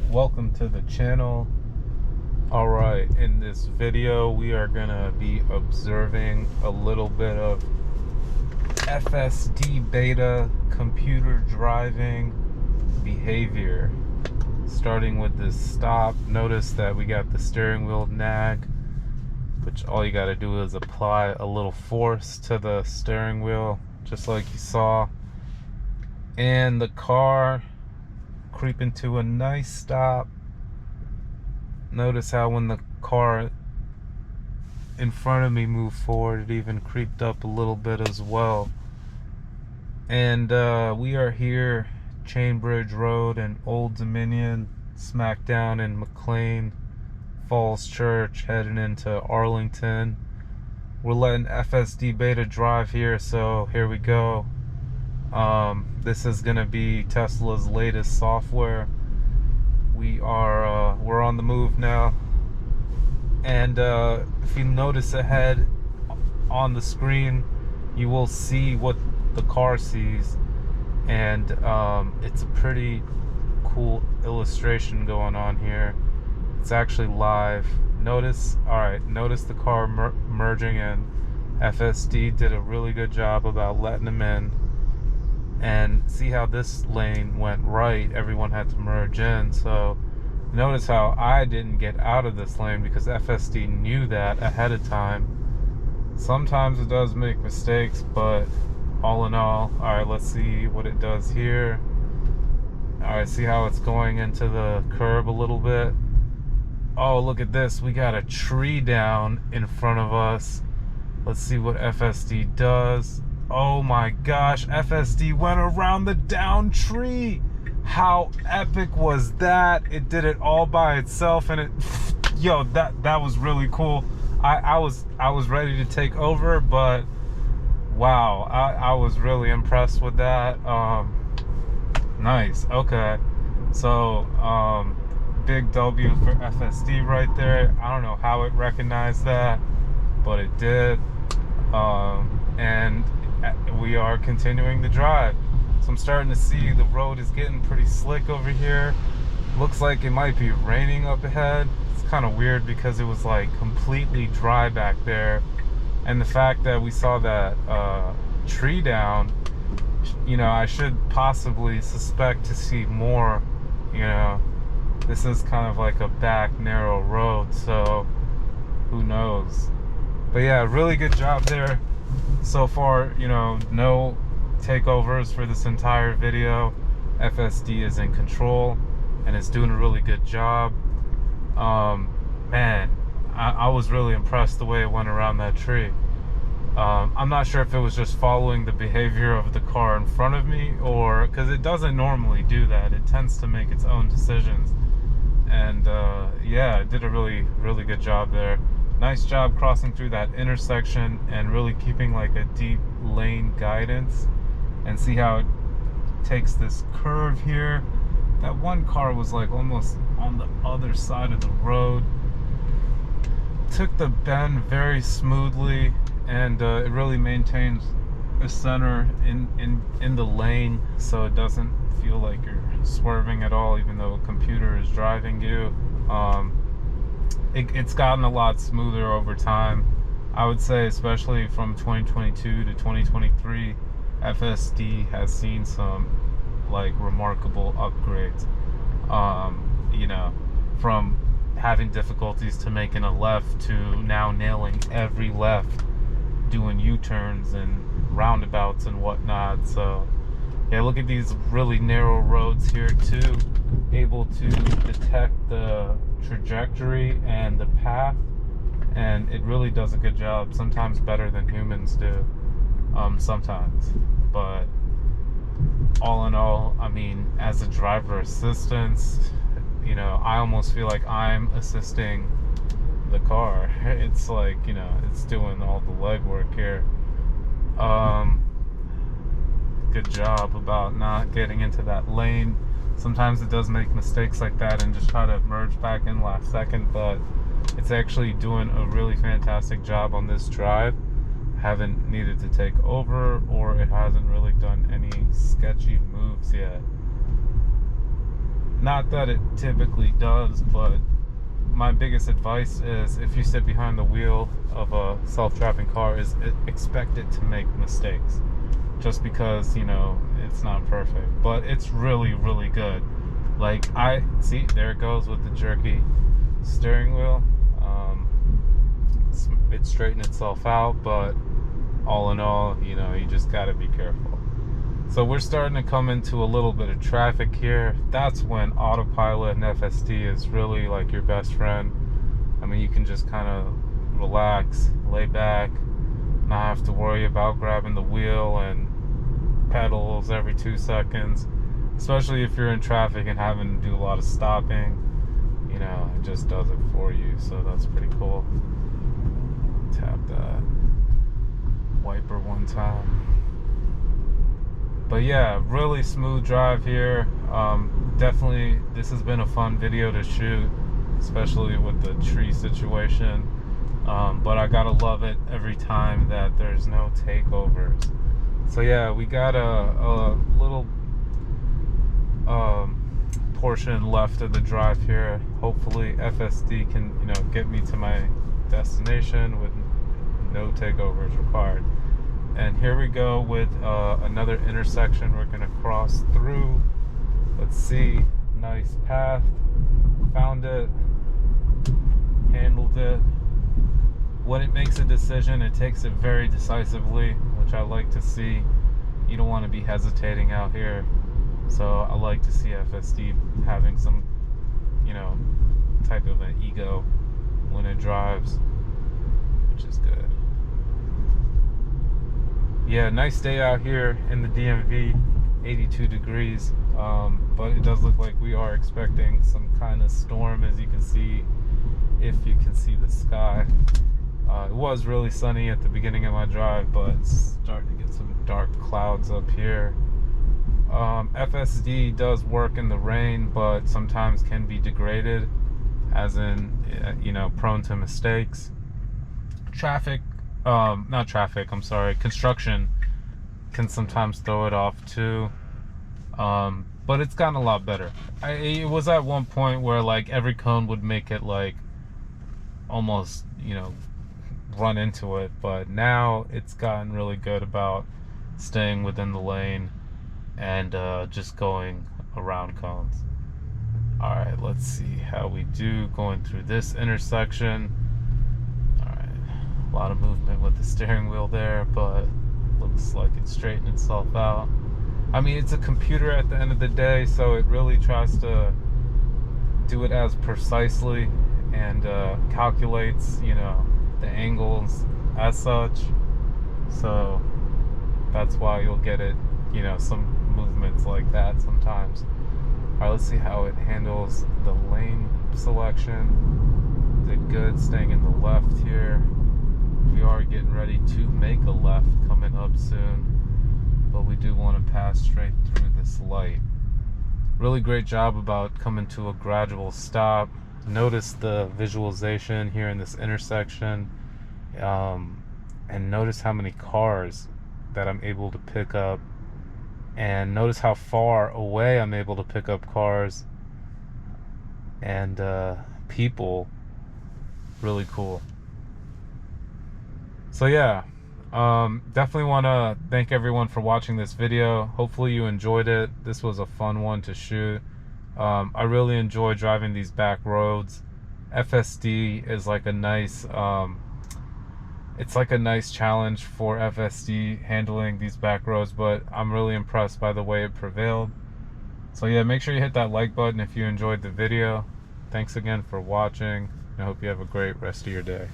welcome to the channel. Alright, in this video we are gonna be observing a little bit of FSD beta computer driving behavior. Starting with this stop, notice that we got the steering wheel nag, which all you gotta do is apply a little force to the steering wheel, just like you saw. And the car creeping to a nice stop. Notice how when the car in front of me moved forward, it even creeped up a little bit as well. And we are here, Chainbridge Road in Old Dominion, smack down in McLean Falls Church, heading into Arlington. We're letting FSD Beta drive here, so here we go. This is gonna be Tesla's latest software. We're on the move now, and if you notice ahead on the screen, you will see what the car sees, and it's a pretty cool illustration going on here. It's actually live. Notice the car merging in. FSD did a really good job about letting them in. And see how this lane went right, everyone had to merge in. So notice how I didn't get out of this lane because FSD knew that ahead of time. Sometimes it does make mistakes, but all in all right, let's see what it does here. Alright, see how it's going into the curb a little bit. Oh, look at this, we got a tree down in front of us. Let's see what FSD does. Oh my gosh, FSD went around the down tree. How epic was that? It did it all by itself, and it yo, that was really cool. I was ready to take over, but wow, I was really impressed with that. Nice. Okay, so big W for FSD right there. I don't know how it recognized that, but it did. And we are continuing the drive. So I'm starting to see the road is getting pretty slick over here. Looks like it might be raining up ahead. It's kind of weird because it was like completely dry back there, and the fact that we saw that tree down, you know, I should possibly suspect to see more. You know, this is kind of like a back narrow road, so who knows. But yeah, really good job there so far. You know, no takeovers for this entire video. FSD is in control and it's doing a really good job. Man, I was really impressed the way it went around that tree. I'm not sure if it was just following the behavior of the car in front of me, or because it doesn't normally do that. It tends to make its own decisions. And yeah, it did a really good job there. Nice job crossing through that intersection and really keeping like a deep lane guidance. And see how it takes this curve here. That one car was like almost on the other side of the road. Took the bend very smoothly, and it really maintains the center in the lane, so it doesn't feel like you're swerving at all, even though a computer is driving you. It's gotten a lot smoother over time. I would say, especially from 2022 to 2023, FSD has seen some like remarkable upgrades. You know, from having difficulties to making a left to now nailing every left, doing U-turns and roundabouts and whatnot. So yeah, look at these really narrow roads here too, able to detect the trajectory and the path, and it really does a good job, sometimes better than humans do, sometimes. But all in all, I mean, as a driver assistance, you know, I almost feel like I'm assisting the car. It's like, you know, it's doing all the legwork here. Good job about not getting into that lane. Sometimes it does make mistakes like that and just try to merge back in last second, but it's actually doing a really fantastic job on this drive. Haven't needed to take over, or it hasn't really done any sketchy moves yet. Not that it typically does, but my biggest advice is if you sit behind the wheel of a self-driving car is expect it to make mistakes, just because, you know, it's not perfect, but it's really, really good. Like, I see, there it goes with the jerky steering wheel. It straightened itself out, but all in all, you know, you just got to be careful. So we're starting to come into a little bit of traffic here. That's when Autopilot and FSD is really like your best friend. I mean, you can just kind of relax, lay back, not have to worry about grabbing the wheel and pedals every 2 seconds, especially if you're in traffic and having to do a lot of stopping. You know, it just does it for you, so that's pretty cool. Tap that wiper one time. But yeah, really smooth drive here. Definitely, this has been a fun video to shoot, especially with the tree situation. But I gotta love it every time that there's no takeovers. So yeah, we got a little portion left of the drive here. Hopefully FSD can, you know, get me to my destination with no takeovers required. And here we go with another intersection we're gonna cross through. Let's see, nice path, found it, handled it. When it makes a decision, it takes it very decisively, which I like to see. You don't want to be hesitating out here. So I like to see FSD having some, you know, type of an ego when it drives, which is good. Yeah, nice day out here in the DMV, 82 degrees. But it does look like we are expecting some kind of storm, as you can see, if you can see the sky. It was really sunny at the beginning of my drive, but it's starting to get some dark clouds up here. FSD does work in the rain, but sometimes can be degraded, as in, you know, prone to mistakes. Construction can sometimes throw it off too. But it's gotten a lot better. It was at one point where like every cone would make it like almost, you know, run into it, but now it's gotten really good about staying within the lane and just going around cones. Alright, let's see how we do going through this intersection. Alright, a lot of movement with the steering wheel there, but looks like it straightened itself out. I mean, it's a computer at the end of the day, so it really tries to do it as precisely and calculates, you know, the angles as such. So that's why you'll get it, you know, some movements like that sometimes. Alright, let's see how it handles the lane selection. Did good staying in the left here. We are getting ready to make a left coming up soon, but we do want to pass straight through this light. Really great job about coming to a gradual stop. Notice the visualization here in this intersection, and notice how many cars that I'm able to pick up, and notice how far away I'm able to pick up cars and people. Really cool. So yeah, definitely want to thank everyone for watching this video. Hopefully you enjoyed it. This was a fun one to shoot. I really enjoy driving these back roads. FSD is like a nice, it's like a nice challenge for FSD handling these back roads, but I'm really impressed by the way it prevailed. So yeah, make sure you hit that like button if you enjoyed the video. Thanks again for watching. I hope you have a great rest of your day.